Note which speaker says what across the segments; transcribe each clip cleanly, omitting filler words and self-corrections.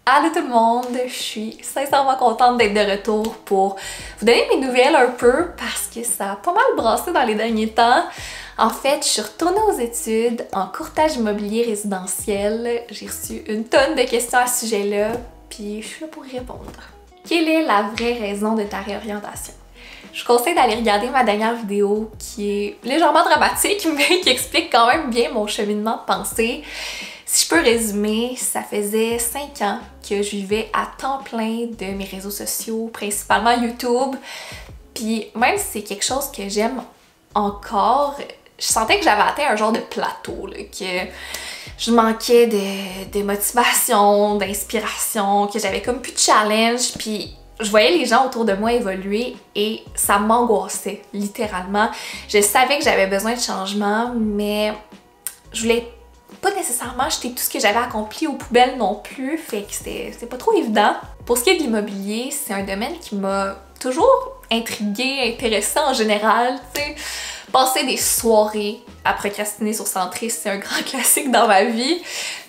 Speaker 1: Allô tout le monde, je suis sincèrement contente d'être de retour pour vous donner mes nouvelles un peu parce que ça a pas mal brassé dans les derniers temps. En fait, je suis retournée aux études en courtage immobilier résidentiel. J'ai reçu une tonne de questions à ce sujet-là, puis je suis là pour y répondre. Quelle est la vraie raison de ta réorientation? Je vous conseille d'aller regarder ma dernière vidéo qui est légèrement dramatique, mais qui explique quand même bien mon cheminement de pensée. Si je peux résumer, ça faisait 5 ans que je vivais à temps plein de mes réseaux sociaux, principalement YouTube. Puis même si c'est quelque chose que j'aime encore, je sentais que j'avais atteint un genre de plateau, là, que je manquais de motivation, d'inspiration, que j'avais comme plus de challenge. Puis je voyais les gens autour de moi évoluer et ça m'angoissait, littéralement. Je savais que j'avais besoin de changement, mais je voulais pas nécessairement jeter tout ce que j'avais accompli aux poubelles non plus, fait que c'était pas trop évident. Pour ce qui est de l'immobilier, c'est un domaine qui m'a toujours intriguée, intéressée en général, tu sais. Passer des soirées à procrastiner sur Centris, c'est un grand classique dans ma vie.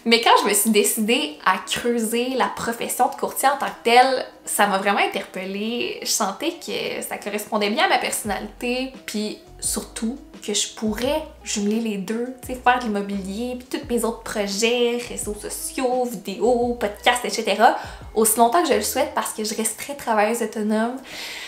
Speaker 1: Mais quand je me suis décidée à creuser la profession de courtier en tant que telle, ça m'a vraiment interpellée. Je sentais que ça correspondait bien à ma personnalité, puis surtout que je pourrais jumeler les deux, tu sais, faire de l'immobilier, puis tous mes autres projets, réseaux sociaux, vidéos, podcasts, etc. aussi longtemps que je le souhaite parce que je resterai travailleuse autonome.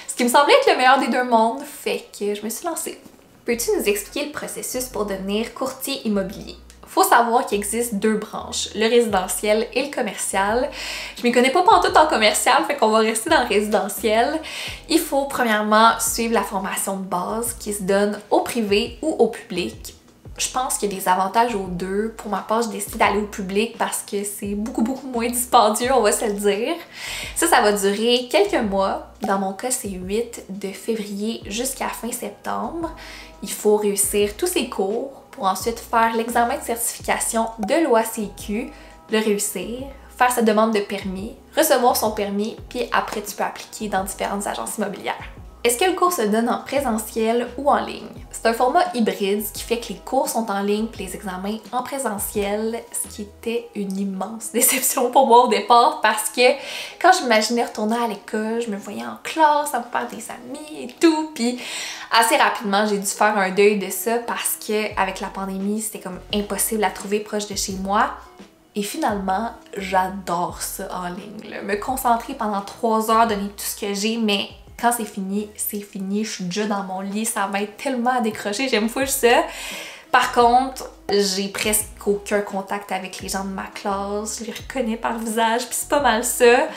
Speaker 1: Ce qui me semblait être le meilleur des deux mondes, fait que je me suis lancée. Peux-tu nous expliquer le processus pour devenir courtier immobilier? Faut savoir qu'il existe deux branches, le résidentiel et le commercial. Je m'y connais pas pantoute en commercial, fait qu'on va rester dans le résidentiel. Il faut premièrement suivre la formation de base qui se donne au privé ou au public. Je pense qu'il y a des avantages aux deux. Pour ma part, j'ai décidé d'aller au public parce que c'est beaucoup moins dispendieux, on va se le dire. Ça va durer quelques mois. Dans mon cas, c'est 8 de février jusqu'à fin septembre. Il faut réussir tous ces cours pour ensuite faire l'examen de certification de l'OACQ, le réussir, faire sa demande de permis, recevoir son permis, puis après tu peux appliquer dans différentes agences immobilières. Est-ce que le cours se donne en présentiel ou en ligne? C'est un format hybride, ce qui fait que les cours sont en ligne puis les examens en présentiel, ce qui était une immense déception pour moi au départ parce que quand je m'imaginais retourner à l'école, je me voyais en classe, à me faire des amis et tout, puis assez rapidement j'ai dû faire un deuil de ça parce que avec la pandémie, c'était comme impossible à trouver proche de chez moi. Et finalement, j'adore ça en ligne, là. Me concentrer pendant 3 heures, donner tout ce que j'ai, mais quand c'est fini, je suis déjà dans mon lit, ça m'aide tellement à décrocher, j'aime full ça. Par contre, j'ai presque aucun contact avec les gens de ma classe, je les reconnais par visage, puis c'est pas mal ça.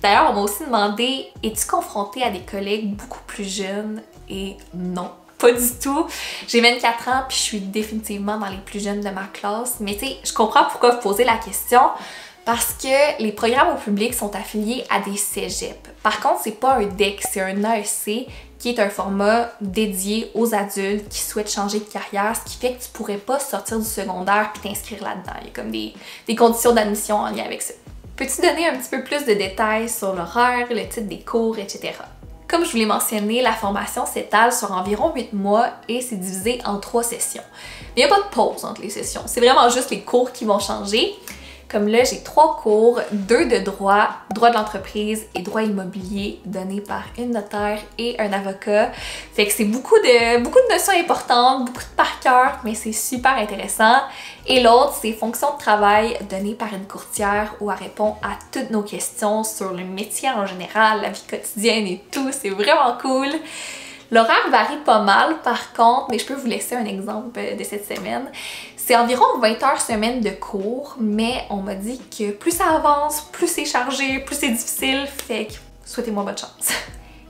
Speaker 1: D'ailleurs, on m'a aussi demandé, es-tu confrontée à des collègues beaucoup plus jeunes? Et non, pas du tout. J'ai 24 ans, puis je suis définitivement dans les plus jeunes de ma classe, mais tu sais, je comprends pourquoi vous posez la question. Parce que les programmes au public sont affiliés à des cégeps. Par contre, c'est pas un DEC, c'est un AEC qui est un format dédié aux adultes qui souhaitent changer de carrière, ce qui fait que tu pourrais pas sortir du secondaire puis t'inscrire là-dedans. Il y a comme des conditions d'admission en lien avec ça. Peux-tu donner un petit peu plus de détails sur l'horaire, le titre des cours, etc.? Comme je vous l'ai mentionné, la formation s'étale sur environ 8 mois et c'est divisé en 3 sessions. Mais il n'y a pas de pause entre les sessions, c'est vraiment juste les cours qui vont changer. Comme là, j'ai 3 cours, 2 de droit, droit de l'entreprise et droit immobilier donnés par une notaire et un avocat. Fait que c'est beaucoup de notions importantes, beaucoup de par cœur, mais c'est super intéressant. Et l'autre, c'est fonctions de travail données par une courtière où elle répond à toutes nos questions sur le métier en général, la vie quotidienne et tout. C'est vraiment cool. L'horaire varie pas mal par contre, mais je peux vous laisser un exemple de cette semaine. C'est environ 20 heures semaine de cours, mais on m'a dit que plus ça avance, plus c'est chargé, plus c'est difficile, fait que souhaitez-moi bonne chance.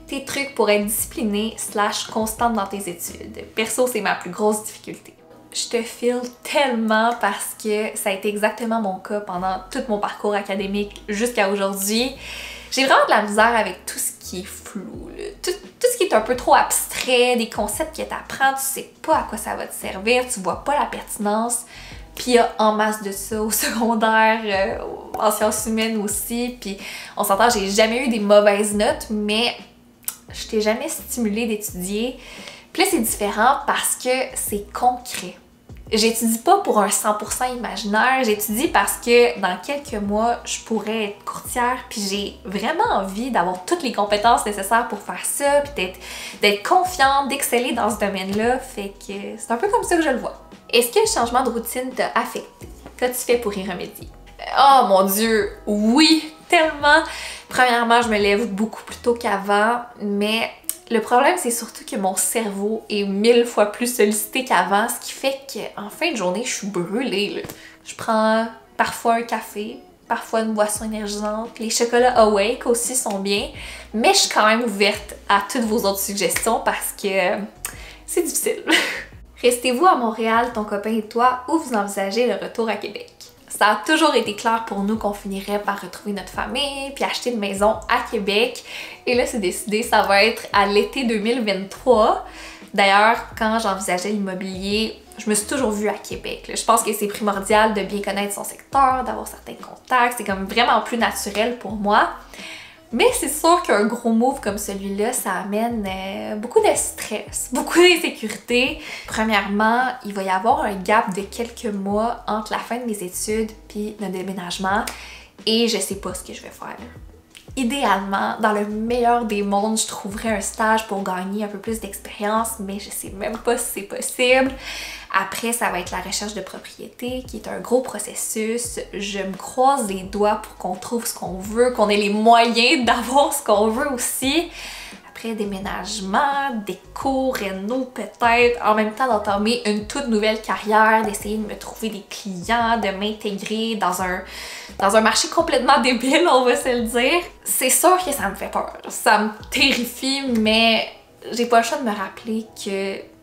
Speaker 1: Tes trucs pour être disciplinée / constante dans tes études. Perso, c'est ma plus grosse difficulté. Je te file tellement parce que ça a été exactement mon cas pendant tout mon parcours académique jusqu'à aujourd'hui. J'ai vraiment de la misère avec tout ce qui est flou, là. Tout ce qui est un peu trop abstrait, des concepts que tu apprends, tu sais pas à quoi ça va te servir, tu vois pas la pertinence. Puis il y a en masse de ça au secondaire, en sciences humaines aussi. Puis on s'entend, j'ai jamais eu des mauvaises notes, mais je t'ai jamais stimulée d'étudier. Puis là, c'est différent parce que c'est concret. J'étudie pas pour un 100% imaginaire, j'étudie parce que dans quelques mois, je pourrais être courtière, puis j'ai vraiment envie d'avoir toutes les compétences nécessaires pour faire ça, puis d'être confiante, d'exceller dans ce domaine-là, fait que c'est un peu comme ça que je le vois. Est-ce que le changement de routine t'a affecté? Qu'as-tu fait pour y remédier? Oh mon Dieu, oui, tellement! Premièrement, je me lève beaucoup plus tôt qu'avant, mais le problème, c'est surtout que mon cerveau est 1000 fois plus sollicité qu'avant, ce qui fait qu'en fin de journée, je suis brûlée, là. Je prends parfois un café, parfois une boisson énergisante. Les chocolats Awake aussi sont bien, mais je suis quand même ouverte à toutes vos autres suggestions parce que c'est difficile. Restez-vous à Montréal, ton copain et toi, ou vous envisagez le retour à Québec? Ça a toujours été clair pour nous qu'on finirait par retrouver notre famille puis acheter une maison à Québec. Et là, c'est décidé, ça va être à l'été 2023. D'ailleurs, quand j'envisageais l'immobilier, je me suis toujours vue à Québec. Je pense que c'est primordial de bien connaître son secteur, d'avoir certains contacts. C'est comme vraiment plus naturel pour moi. Mais c'est sûr qu'un gros move comme celui-là, ça amène beaucoup de stress, beaucoup d'insécurité. Premièrement, il va y avoir un gap de quelques mois entre la fin de mes études puis le déménagement et je sais pas ce que je vais faire. Idéalement, dans le meilleur des mondes, je trouverais un stage pour gagner un peu plus d'expérience, mais je sais même pas si c'est possible. Après, ça va être la recherche de propriété, qui est un gros processus. Je me croise les doigts pour qu'on trouve ce qu'on veut, qu'on ait les moyens d'avoir ce qu'on veut aussi. Après, déménagement, déco, réno peut-être. En même temps, d'entamer une toute nouvelle carrière, d'essayer de me trouver des clients, de m'intégrer dans un marché complètement débile, on va se le dire. C'est sûr que ça me fait peur. Ça me terrifie, mais j'ai pas le choix de me rappeler que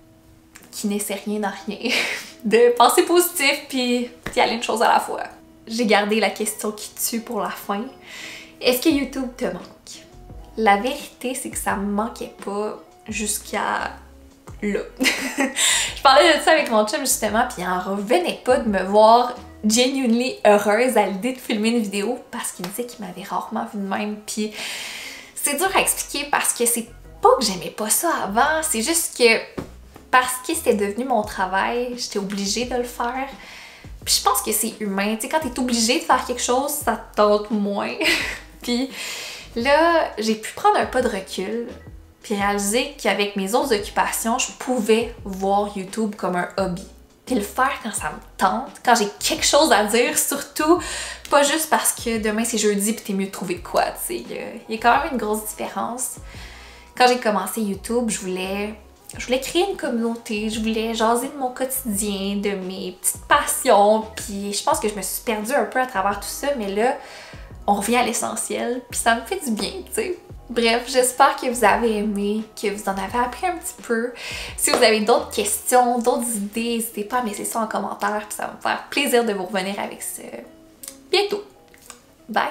Speaker 1: qui n'essaie rien n'a rien. De penser positif puis d'y aller une chose à la fois. J'ai gardé la question qui tue pour la fin. Est-ce que YouTube te manque? La vérité, c'est que ça me manquait pas jusqu'à là. Je parlais de ça avec mon chum justement, puis il en revenait pas de me voir genuinely heureuse à l'idée de filmer une vidéo parce qu'il me disait qu'il m'avait rarement vu de même. Puis c'est dur à expliquer parce que c'est pas que j'aimais pas ça avant, c'est juste que parce que c'était devenu mon travail, j'étais obligée de le faire. Puis je pense que c'est humain. Tu sais, quand t'es obligée de faire quelque chose, ça te tente moins. Puis là, j'ai pu prendre un pas de recul puis réaliser qu'avec mes autres occupations, je pouvais voir YouTube comme un hobby. Puis le faire quand ça me tente, quand j'ai quelque chose à dire, surtout, pas juste parce que demain c'est jeudi puis t'es mieux de trouver de quoi, tu sais. Il y a quand même une grosse différence. Quand j'ai commencé YouTube, je voulais créer une communauté, je voulais jaser de mon quotidien, de mes petites passions, puis je pense que je me suis perdue un peu à travers tout ça, mais là, on revient à l'essentiel, puis ça me fait du bien, tu sais. Bref, j'espère que vous avez aimé, que vous en avez appris un petit peu. Si vous avez d'autres questions, d'autres idées, n'hésitez pas à me laisser ça en commentaire, puis ça va me faire plaisir de vous revenir avec ça bientôt. Bye!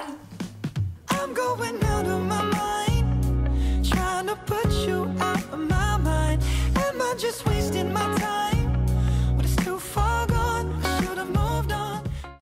Speaker 1: I'm going out of my mind, trying to put you out.